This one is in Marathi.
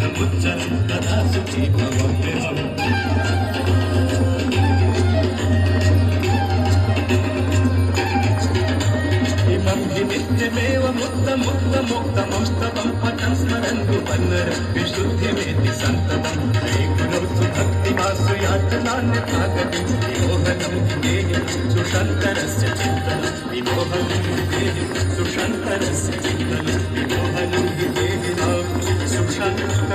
मुच्चरं तदा सुखी भवाम्यहम् इमं हि नित्यमेव मुक्तमुक्तमुक्तमस्तवं पठन् स्मरन्तु वन्नर विशुद्धिमेति सन्ततम् हे गुरौ सुभक्तिमासु यातनान्यथा गतिं विमोहनं हि देहि सुशङ्करस्य चिन्तनं विमोहनं हि देहि सुशङ्करस्य चिन्तनं विमोहनं हि देहि सुशङ्कर